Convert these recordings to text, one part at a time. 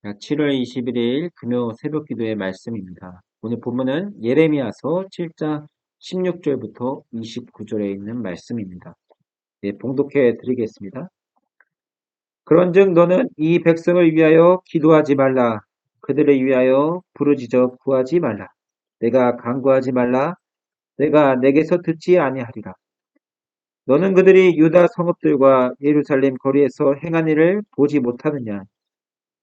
7월 21일 금요 새벽 기도의 말씀입니다. 오늘 본문은 예레미야서 7장 16절부터 29절에 있는 말씀입니다. 네, 봉독해 드리겠습니다. 그런즉 너는 이 백성을 위하여 기도하지 말라. 그들을 위하여 부르짖어 구하지 말라. 내가 간구하지 말라. 내가 내게서 듣지 아니하리라. 너는 그들이 유다 성읍들과 예루살렘 거리에서 행한 일을 보지 못하느냐.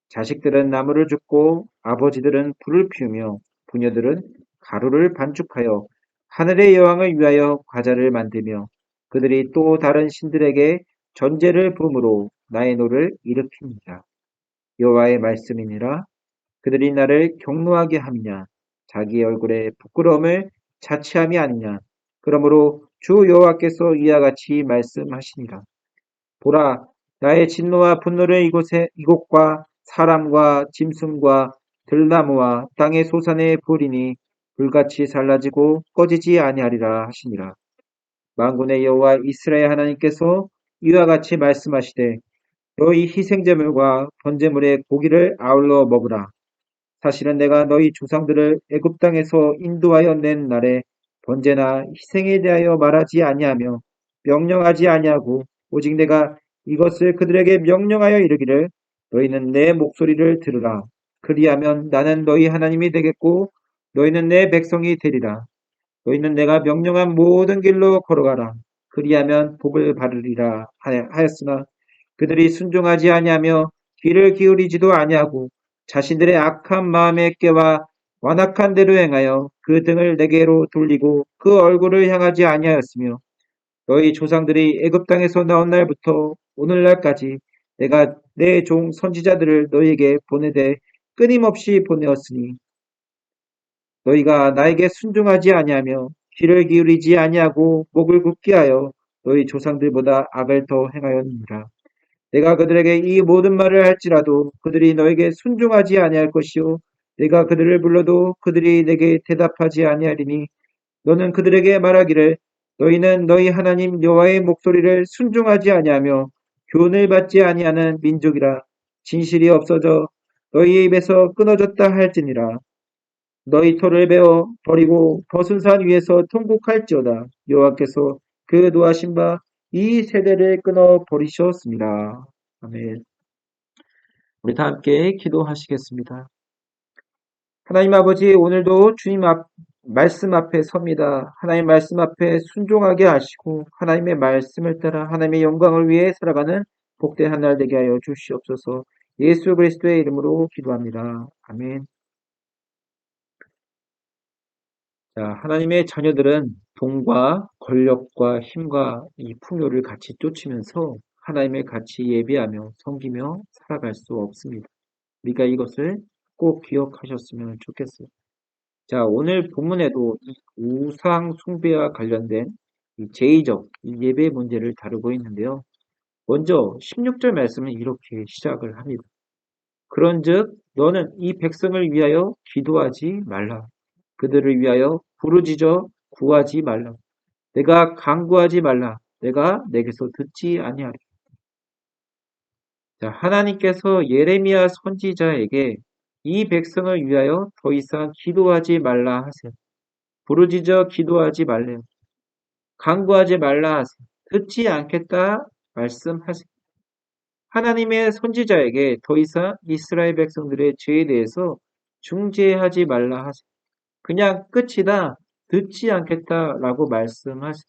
자식들은 나무를 줍고 아버지들은 불을 피우며 부녀들은 가루를 반죽하여 하늘의 여왕을 위하여 과자를 만들며 그들이 또 다른 신들에게 전제를 부음으로 나의 노를 일으킵니다. 여호와의 말씀이니라. 그들이 나를 경노하게 함이냐. 자기 얼굴에 부끄러움을 자취함이 아니냐. 그러므로 주 여호와께서 이와 같이 말씀하시니라. 보라, 나의 진노와 분노를 이곳과 사람과 짐승과 들나무와 땅의 소산에 부으리니 불같이 살라지고 꺼지지 아니하리라 하시니라. 만군의 여호와 이스라엘 하나님께서 이와 같이 말씀하시되 너희 희생제물과 번제물의 고기를 아울러 먹으라. 사실은 내가 너희 조상들을 애굽 땅에서 인도하여 낸 날에 번제나 희생에 대하여 말하지 아니하며 명령하지 아니하고 오직 내가 이것을 그들에게 명령하여 이르기를 너희는 내 목소리를 들으라. 그리하면 나는 너희 하나님이 되겠고 너희는 내 백성이 되리라. 너희는 내가 명령한 모든 길로 걸어가라. 그리하면 복을 받으리라 하였으나 그들이 순종하지 아니하며 귀를 기울이지도 아니하고 자신들의 악한 마음에 깨와 완악한 대로 행하여 그 등을 내게로 돌리고 그 얼굴을 향하지 아니하였으며 너희 조상들이 애굽 땅에서 나온 날부터 오늘날까지 내가 내 종 선지자들을 너희에게 보내되 끊임없이 보내었으니 너희가 나에게 순종하지 아니하며 귀를 기울이지 아니하고 목을 굳게 하여 너희 조상들보다 악을 더 행하였느니라. 내가 그들에게 이 모든 말을 할지라도 그들이 너에게 순종하지 아니할 것이요 내가 그들을 불러도 그들이 내게 대답하지 아니하리니 너는 그들에게 말하기를 너희는 너희 하나님 여호와의 목소리를 순종하지 아니하며 교훈을 받지 아니하는 민족이라 진실이 없어져 너희 입에서 끊어졌다 할지니라. 너희 터를 베어 버리고 벗은 산 위에서 통곡할지어다. 여호와께서 그 노하신 바 이 세대를 끊어 버리셨습니다. 아멘. 우리 다 함께 기도하시겠습니다. 하나님 아버지, 오늘도 말씀 앞에 섭니다. 하나님 말씀 앞에 순종하게 하시고 하나님의 말씀을 따라 하나님의 영광을 위해 살아가는 복된 한 날 되게 하여 주시옵소서. 예수 그리스도의 이름으로 기도합니다. 아멘. 자, 하나님의 자녀들은 돈과 권력과 힘과 이 풍요를 같이 쫓으면서 하나님을 같이 예배하며 섬기며 살아갈 수 없습니다. 우리가 이것을 꼭 기억하셨으면 좋겠어요. 자, 오늘 본문에도 이 우상 숭배와 관련된 이 제의적 이 예배 문제를 다루고 있는데요. 먼저 16절 말씀은 이렇게 시작을 합니다. 그런즉 너는 이 백성을 위하여 기도하지 말라. 그들을 위하여 부르짖어 구하지 말라. 내가 간구하지 말라. 내가 내게서 듣지 아니하리. 자, 하나님께서 예레미야 선지자에게 이 백성을 위하여 더 이상 기도하지 말라 하세요. 부르짖어 기도하지 말래요. 간구하지 말라 하세요. 듣지 않겠다 말씀하세요. 하나님의 선지자에게 더 이상 이스라엘 백성들의 죄에 대해서 중재하지 말라 하세요. 그냥 끝이다. 듣지 않겠다라고 말씀하세요.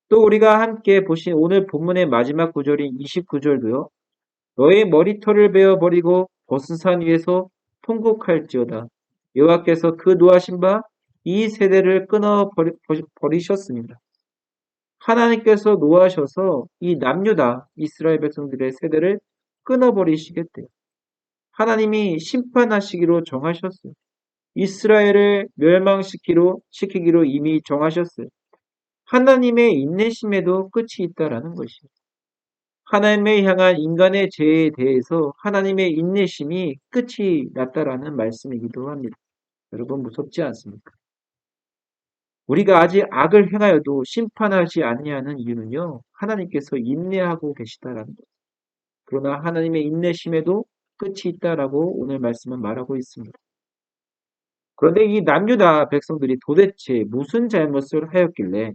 또 우리가 함께 보신 오늘 본문의 마지막 구절인 29절도요. 너의 머리털을 베어 버리고 벗은 산 위에서 통곡할지어다. 여호와께서 그 노하신 바 이 세대를 끊어 버리셨습니다. 하나님께서 노하셔서 이 남유다 이스라엘 백성들의 세대를 끊어버리시겠대요. 하나님이 심판하시기로 정하셨어요. 이스라엘을 멸망시키기로 이미 정하셨어요. 하나님의 인내심에도 끝이 있다라는 것이에요. 하나님을 향한 인간의 죄에 대해서 하나님의 인내심이 끝이 났다라는 말씀이기도 합니다. 여러분 무섭지 않습니까? 우리가 아직 악을 행하여도 심판하지 아니하는 이유는요. 하나님께서 인내하고 계시다라는 거예요. 그러나 하나님의 인내심에도 끝이 있다라고 오늘 말씀은 말하고 있습니다. 그런데 이 남유다 백성들이 도대체 무슨 잘못을 하였길래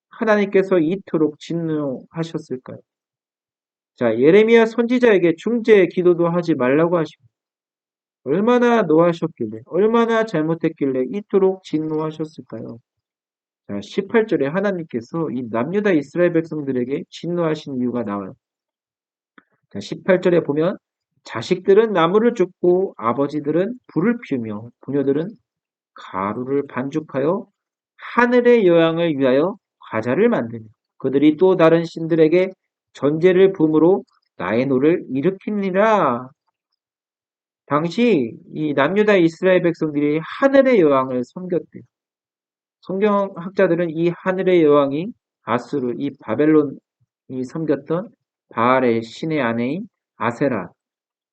하나님께서 이토록 진노하셨을까요? 자, 예레미야 선지자에게 중재 기도도 하지 말라고 하시고 얼마나 노하셨길래 얼마나 잘못했길래 이토록 진노하셨을까요? 자, 18절에 하나님께서 이 남유다 이스라엘 백성들에게 진노하신 이유가 나와요. 자, 18절에 보면 자식들은 나무를 줍고 아버지들은 불을 피우며 부녀들은 가루를 반죽하여 하늘의 여왕을 위하여 과자를 만드며 그들이 또 다른 신들에게 전제를 부음으로 나의 노를 일으키니라. 당시 이 남유다 이스라엘 백성들이 하늘의 여왕을 섬겼대요. 성경학자들은 이 하늘의 여왕이 아수르, 이 바벨론이 섬겼던 바알의 신의 아내인 아세라,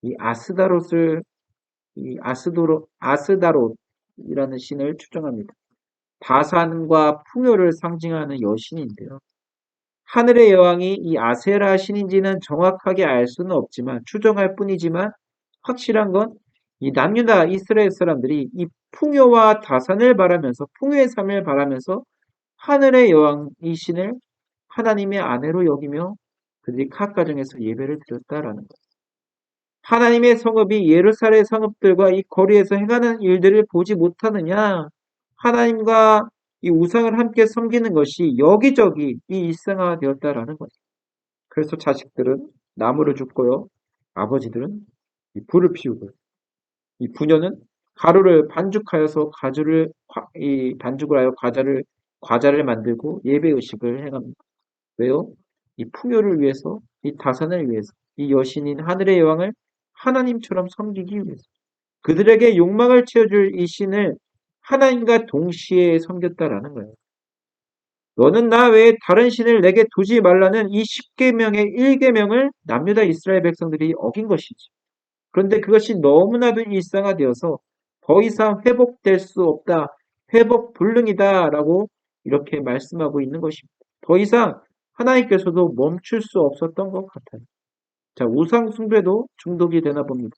이 아스다롯이라는 신을 추정합니다. 다산과 풍요를 상징하는 여신인데요. 하늘의 여왕이 이 아세라 신인지는 정확하게 알 수는 없지만 추정할 뿐이지만 확실한 건 이 남유다 이스라엘 사람들이 이 풍요와 다산을 바라면서 풍요의 삶을 바라면서 하늘의 여왕 이 신을 하나님의 아내로 여기며 그들이 각 가정에서 예배를 드렸다라는 것. 하나님의 성읍이 예루살렘 성읍들과 이 거리에서 행하는 일들을 보지 못하느냐? 하나님과 이 우상을 함께 섬기는 것이 여기저기 이 일상화되었다라는 거죠. 그래서 자식들은 나무를 줍고요. 아버지들은 이 불을 피우고요. 이 부녀는 가루를 반죽하여서 반죽을 하여 과자를 만들고 예배 의식을 행합니다. 왜요? 이 풍요를 위해서, 이 다산을 위해서, 이 여신인 하늘의 여왕을 하나님처럼 섬기기 위해서. 그들에게 욕망을 채워줄 이 신을 하나님과 동시에 섬겼다라는 거예요. 너는 나 외에 다른 신을 내게 두지 말라는 이 10계명의 1계명을 남유다 이스라엘 백성들이 어긴 것이지. 그런데 그것이 너무나도 일상화되어서 더 이상 회복될 수 없다, 회복 불능이다라고 이렇게 말씀하고 있는 것입니다. 더 이상 하나님께서도 멈출 수 없었던 것 같아요. 자, 우상 숭배도 중독이 되나 봅니다.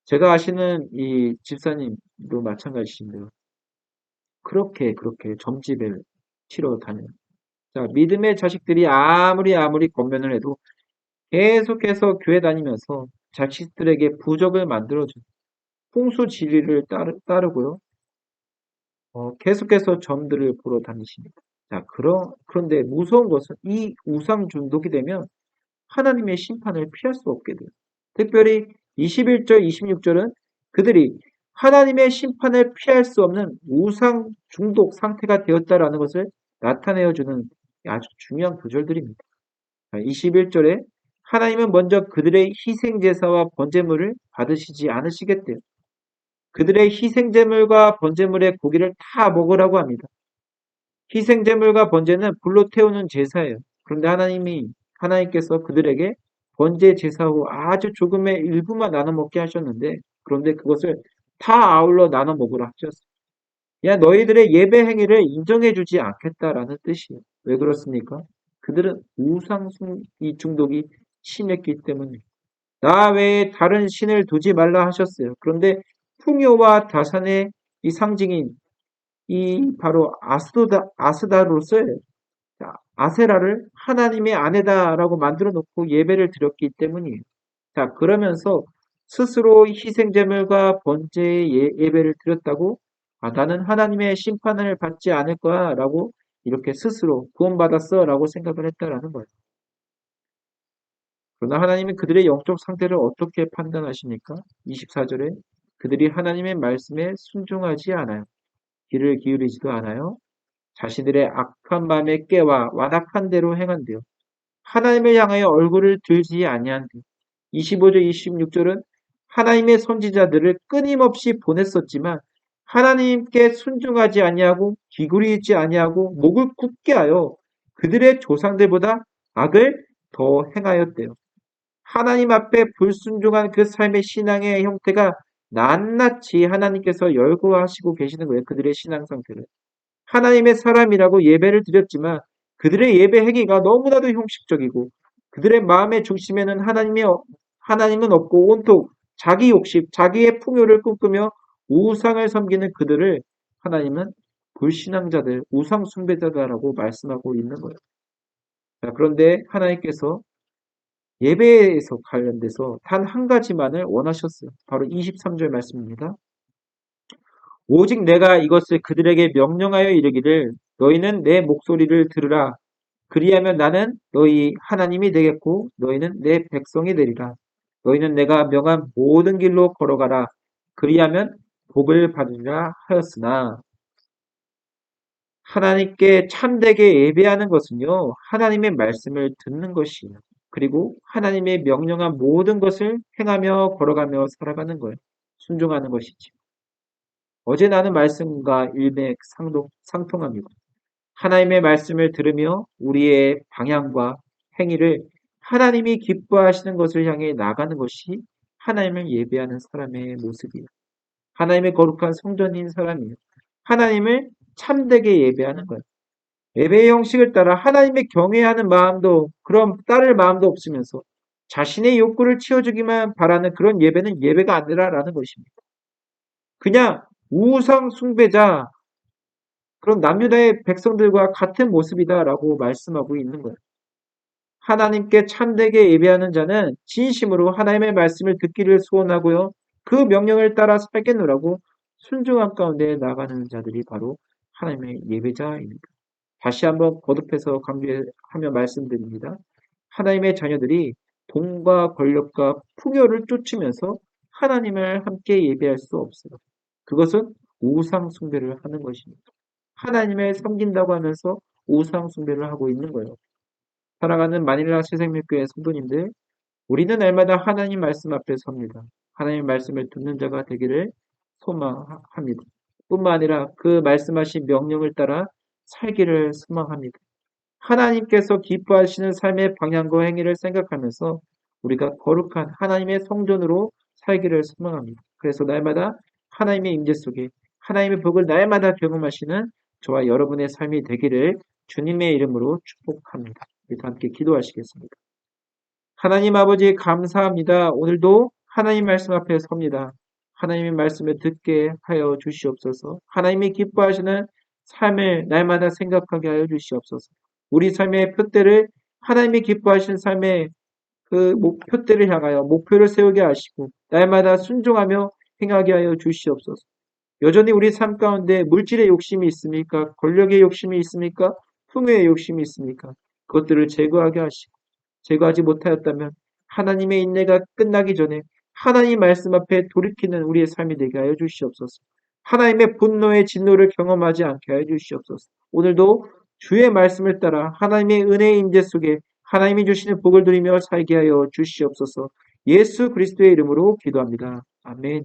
제가 아시는 이 집사님도 마찬가지신데요. 그렇게 점집에 치러 다녀요. 자, 믿음의 자식들이 아무리 권면을 해도 계속해서 교회 다니면서 자식들에게 부적을 만들어줘요. 풍수 지리를 따르고요. 계속해서 점들을 보러 다니십니다. 자, 그런데 무서운 것은 이 우상 중독이 되면 하나님의 심판을 피할 수 없게 돼요. 특별히 21절, 26절은 그들이 하나님의 심판을 피할 수 없는 우상 중독 상태가 되었다라는 것을 나타내어주는 아주 중요한 구절들입니다. 21절에 하나님은 먼저 그들의 희생제사와 번제물을 받으시지 않으시겠대요. 그들의 희생제물과 번제물의 고기를 다 먹으라고 합니다. 희생제물과 번제는 불로 태우는 제사예요. 그런데 하나님께서 그들에게 번제 제사 후 아주 조금의 일부만 나눠 먹게 하셨는데, 그런데 그것을 다 아울러 나눠 먹으라 하셨어요. 야, 너희들의 예배 행위를 인정해 주지 않겠다라는 뜻이에요. 왜 그렇습니까? 그들은 이 중독이 심했기 때문에 나 외에 다른 신을 두지 말라 하셨어요. 그런데 풍요와 다산의 이 상징인 이 바로 아스다롯을 아세라를 하나님의 아내다라고 만들어 놓고 예배를 드렸기 때문이에요. 자, 그러면서 스스로 희생제물과 번제의 예배를 드렸다고 나는 하나님의 심판을 받지 않을 거야 라고 이렇게 스스로 구원받았어 라고 생각을 했다라는 거예요. 그러나 하나님은 그들의 영적 상태를 어떻게 판단하십니까? 24절에 그들이 하나님의 말씀에 순종하지 않아요. 귀를 기울이지도 않아요. 자신들의 악한 마음에 깨와 완악한 대로 행한대요. 하나님을 향하여 얼굴을 들지 아니한대요. 25절, 26절은 하나님의 선지자들을 끊임없이 보냈었지만 하나님께 순종하지 아니하고 기울이지 아니하고 목을 굳게 하여 그들의 조상들보다 악을 더 행하였대요. 하나님 앞에 불순종한 그 삶의 신앙의 형태가 낱낱이 하나님께서 열거하시고 계시는 거예요. 그들의 신앙 상태를. 하나님의 사람이라고 예배를 드렸지만 그들의 예배 행위가 너무나도 형식적이고 그들의 마음의 중심에는 하나님은 없고 온통 자기 욕심, 자기의 풍요를 꿈꾸며 우상을 섬기는 그들을 하나님은 불신앙자들, 우상 숭배자다라고 말씀하고 있는 거예요. 자, 그런데 하나님께서 예배에서 관련돼서 단 한 가지만을 원하셨어요. 바로 23절 말씀입니다. 오직 내가 이것을 그들에게 명령하여 이르기를 너희는 내 목소리를 들으라. 그리하면 나는 너희 하나님이 되겠고 너희는 내 백성이 되리라. 너희는 내가 명한 모든 길로 걸어가라. 그리하면 복을 받으리라 하였으나 하나님께 참되게 예배하는 것은요. 하나님의 말씀을 듣는 것이에요. 그리고 하나님의 명령한 모든 것을 행하며 걸어가며 살아가는 거예요. 순종하는 것이지. 어제 나는 말씀과 일맥상통합니다. 하나님의 말씀을 들으며 우리의 방향과 행위를 하나님이 기뻐하시는 것을 향해 나가는 것이 하나님을 예배하는 사람의 모습이에요. 하나님의 거룩한 성전인 사람이에요. 하나님을 참되게 예배하는 거예요. 예배의 형식을 따라 하나님의 경외하는 마음도 그런 따를 마음도 없으면서 자신의 욕구를 채워주기만 바라는 그런 예배는 예배가 아니라라는 것입니다. 그냥 우상 숭배자 그런 남유다의 백성들과 같은 모습이다라고 말씀하고 있는 거예요. 하나님께 참되게 예배하는 자는 진심으로 하나님의 말씀을 듣기를 소원하고요. 그 명령을 따라 살겠노라고 순종한 가운데 나가는 자들이 바로 하나님의 예배자입니다. 다시 한번 거듭해서 강조하며 말씀드립니다. 하나님의 자녀들이 돈과 권력과 풍요를 쫓으면서 하나님을 함께 예배할 수 없어요. 그것은 우상 숭배를 하는 것입니다. 하나님을 섬긴다고 하면서 우상 숭배를 하고 있는 거예요. 사랑하는 마닐라 새생명교회 성도님들, 우리는 날마다 하나님 말씀 앞에 섭니다. 하나님 말씀을 듣는 자가 되기를 소망합니다. 뿐만 아니라 그 말씀하신 명령을 따라 살기를 소망합니다. 하나님께서 기뻐하시는 삶의 방향과 행위를 생각하면서 우리가 거룩한 하나님의 성전으로 살기를 소망합니다. 그래서 날마다 하나님의 임재 속에 하나님의 복을 날마다 경험하시는 저와 여러분의 삶이 되기를 주님의 이름으로 축복합니다. 우리 함께 기도하시겠습니다. 하나님 아버지 감사합니다. 오늘도 하나님 말씀 앞에 섭니다. 하나님의 말씀을 듣게 하여 주시옵소서. 하나님이 기뻐하시는 삶을 날마다 생각하게 하여 주시옵소서. 우리 삶의 표대를 하나님이 기뻐하시는 삶의 그 표대를 향하여 목표를 세우게 하시고 날마다 순종하며 행하게 하여 주시옵소서. 여전히 우리 삶 가운데 물질의 욕심이 있습니까? 권력의 욕심이 있습니까? 풍요의 욕심이 있습니까? 그것들을 제거하게 하시고 제거하지 못하였다면 하나님의 인내가 끝나기 전에 하나님 말씀 앞에 돌이키는 우리의 삶이 되게 하여 주시옵소서. 하나님의 분노의 진노를 경험하지 않게 하여 주시옵소서. 오늘도 주의 말씀을 따라 하나님의 은혜의 임재 속에 하나님이 주시는 복을 누리며 살게 하여 주시옵소서. 예수 그리스도의 이름으로 기도합니다. 아멘.